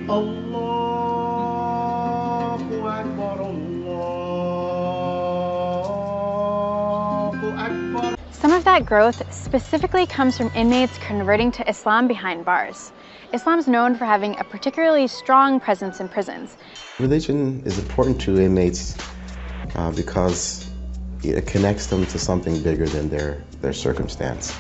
Allahu Akbar, Allahu Akbar. Some of that growth specifically comes from inmates converting to Islam behind bars. Islam's known for having a particularly strong presence in prisons. Religion is important to inmates because it connects them to something bigger than their circumstance.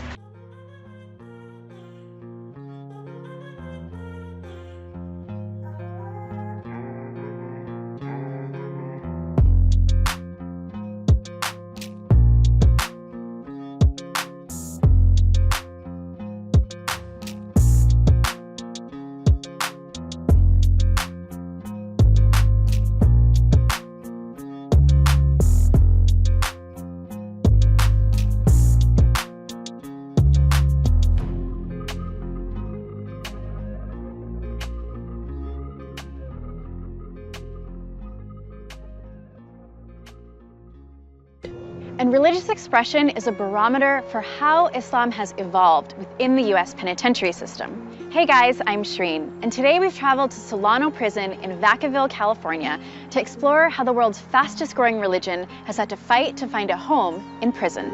And religious expression is a barometer for how Islam has evolved within the US penitentiary system. Hey guys, I'm Shreen, and today we've traveled to Solano Prison in Vacaville, California to explore how the world's fastest growing religion has had to fight to find a home in prison.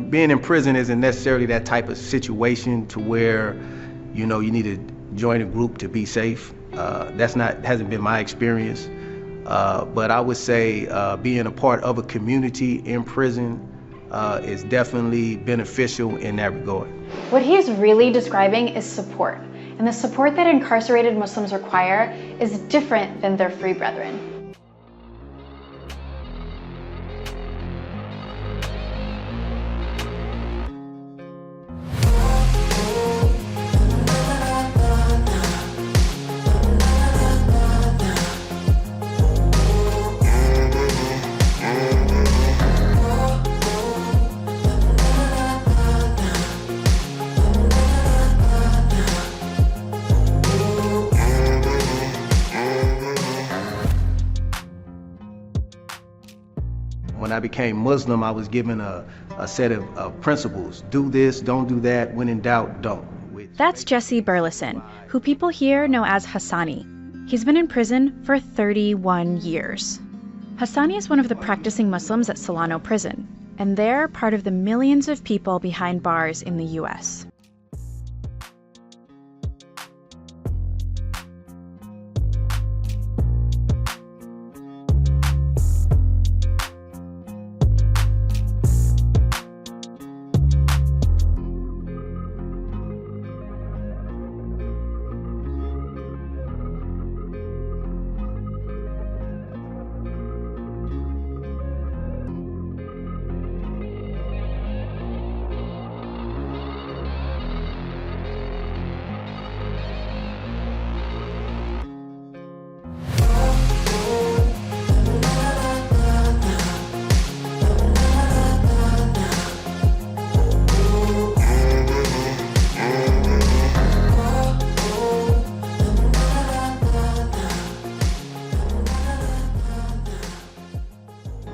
Being in prison isn't necessarily that type of situation to where, you need to join a group to be safe. Hasn't been my experience. But I would say being a part of a community in prison is definitely beneficial in that regard. What he is really describing is support, and the support that incarcerated Muslims require is different than their free brethren. When I became Muslim, I was given a set of principles. Do this, don't do that. When in doubt, don't. That's Jesse Burleson, who people here know as Hassani. He's been in prison for 31 years. Hassani is one of the practicing Muslims at Solano Prison, and they're part of the millions of people behind bars in the US.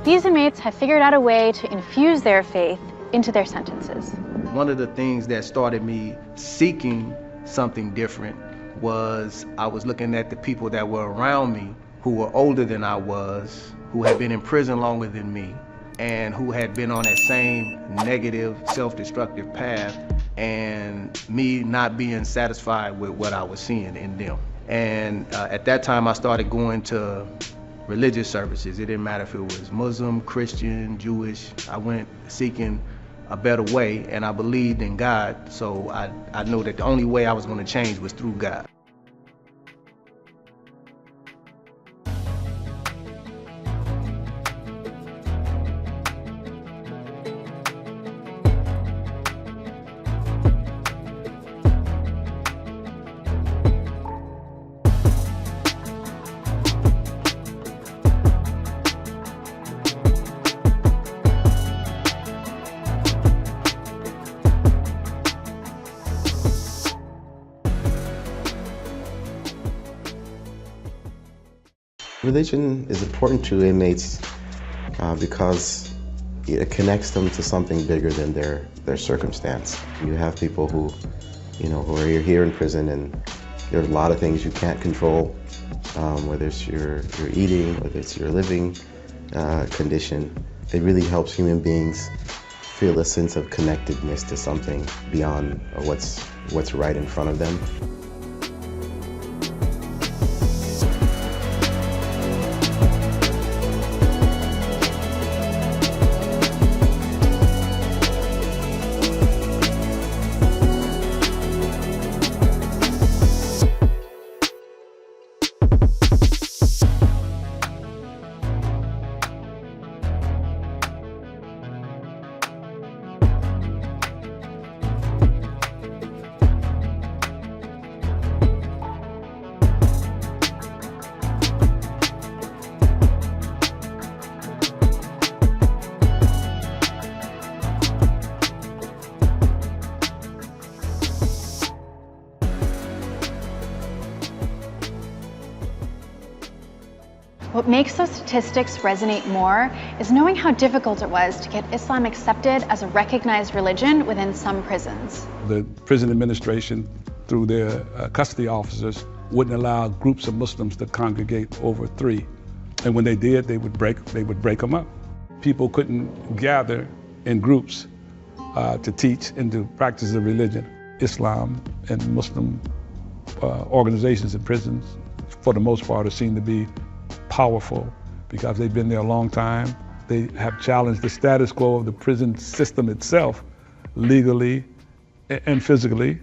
These inmates have figured out a way to infuse their faith into their sentences. One of the things that started me seeking something different was I was looking at the people that were around me who were older than I was, who had been in prison longer than me, and who had been on that same negative, self-destructive path, and me not being satisfied with what I was seeing in them. And at that time, I started going to religious services. It didn't matter if it was Muslim, Christian, Jewish. I went seeking a better way, and I believed in God, so I know that the only way I was going to change was through God. Religion is important to inmates because it connects them to something bigger than their circumstance. You have people who are here in prison and There are a lot of things you can't control, whether it's your eating, whether it's your living condition. It really helps human beings feel a sense of connectedness to something beyond what's right in front of them. What makes those statistics resonate more is knowing how difficult it was to get Islam accepted as a recognized religion within some prisons. The prison administration, through their custody officers, wouldn't allow groups of Muslims to congregate over 3. And when they did, they would break them up. People couldn't gather in groups to teach and to practice the religion. Islam and Muslim organizations in prisons, for the most part, are seen to be powerful because they've been there a long time. They have challenged the status quo of the prison system itself, legally and physically.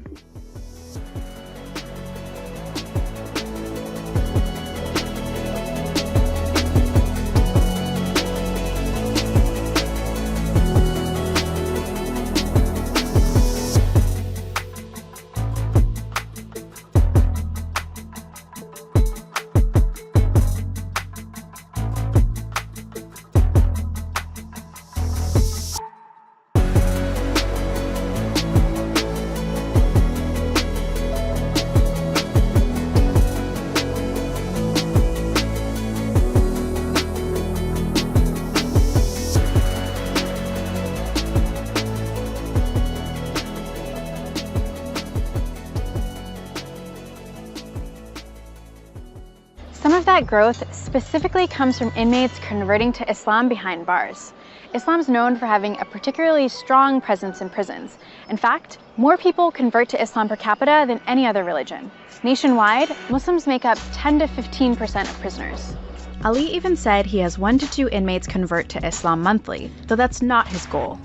Some of that growth specifically comes from inmates converting to Islam behind bars. Islam's known for having a particularly strong presence in prisons. In fact, more people convert to Islam per capita than any other religion. Nationwide, Muslims make up 10 to 15% of prisoners. Ali even said he has 1 to 2 inmates convert to Islam monthly, though that's not his goal.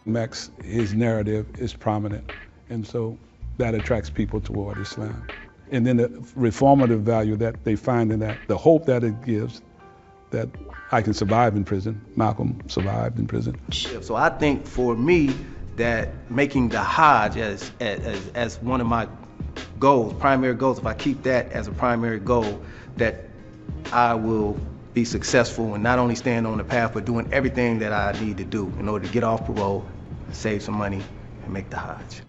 Max, his narrative is prominent, and so that attracts people toward Islam. And then the reformative value that they find in that, the hope that it gives, that I can survive in prison. Malcolm survived in prison. So I think for me, that making the Hajj as one of my goals, primary goals, if I keep that as a primary goal, that I will be successful and not only stand on the path, but doing everything that I need to do in order to get off parole, save some money, and make the Hajj.